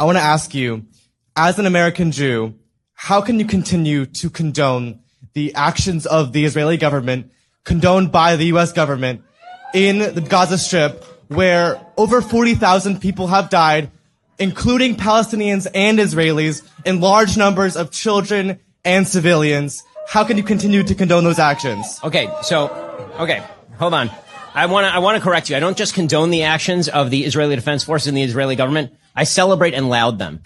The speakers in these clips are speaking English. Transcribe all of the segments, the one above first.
I want to ask you, as an American Jew, how can you continue to condone the actions of the Israeli government, condoned by the U.S. government, in the Gaza Strip, where over 40,000 people have died, including Palestinians and Israelis, and large numbers of children and civilians? How can you continue to condone those actions? Okay, hold on. I want to correct you. I don't just condone the actions of the Israeli Defense Forces and the Israeli government. I celebrate and laud them.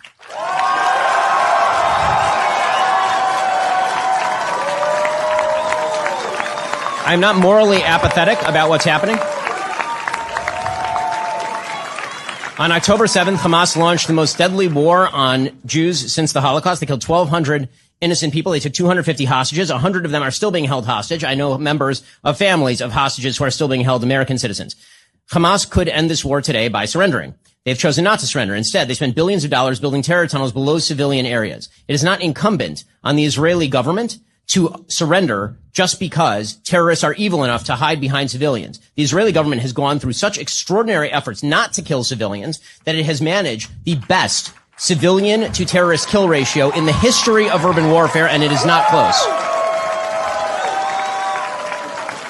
I'm not morally apathetic about what's happening. On October 7th, Hamas launched the most deadly war on Jews since the Holocaust. They killed 1,200 innocent people. They took 250 hostages. 100 of them are still being held hostage. I know members of families of hostages who are still being held, American citizens. Hamas could end this war today by surrendering. They've chosen not to surrender. Instead, they spent billions of dollars building terror tunnels below civilian areas. It is not incumbent on the Israeli government to surrender just because terrorists are evil enough to hide behind civilians. The Israeli government has gone through such extraordinary efforts not to kill civilians that it has managed the best civilian to terrorist kill ratio in the history of urban warfare, and it is not close.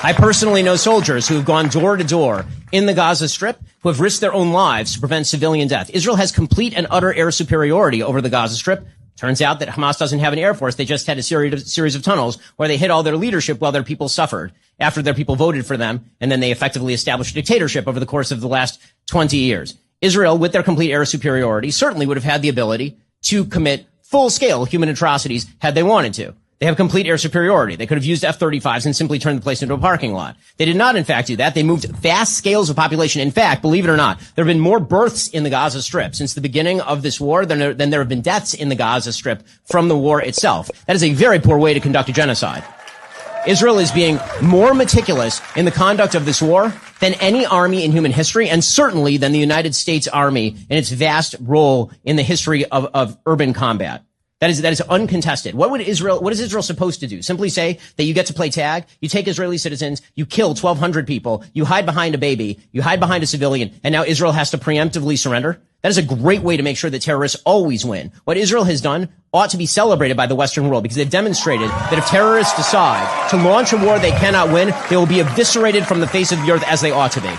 I personally know soldiers who have gone door to door in the Gaza Strip who have risked their own lives to prevent civilian death. Israel has complete and utter air superiority over the Gaza Strip. Turns out that Hamas doesn't have an air force. They just had a series of tunnels where they hid all their leadership while their people suffered after their people voted for them, and then they effectively established a dictatorship over the course of the last 20 years. Israel, with their complete air superiority, certainly would have had the ability to commit full-scale human atrocities had they wanted to. They have complete air superiority. They could have used F-35s and simply turned the place into a parking lot. They did not, in fact, do that. They moved vast scales of population. In fact, believe it or not, there have been more births in the Gaza Strip since the beginning of this war than there have been deaths in the Gaza Strip from the war itself. That is a very poor way to conduct a genocide. Israel is being more meticulous in the conduct of this war than any army in human history, and certainly than the United States Army in its vast role in the history of urban combat. That is uncontested. What is Israel supposed to do? Simply say that you get to play tag, you take Israeli citizens, you kill 1,200 people, you hide behind a baby, you hide behind a civilian, and now Israel has to preemptively surrender? That is a great way to make sure that terrorists always win. What Israel has done ought to be celebrated by the Western world, because they've demonstrated that if terrorists decide to launch a war they cannot win, they will be eviscerated from the face of the earth, as they ought to be.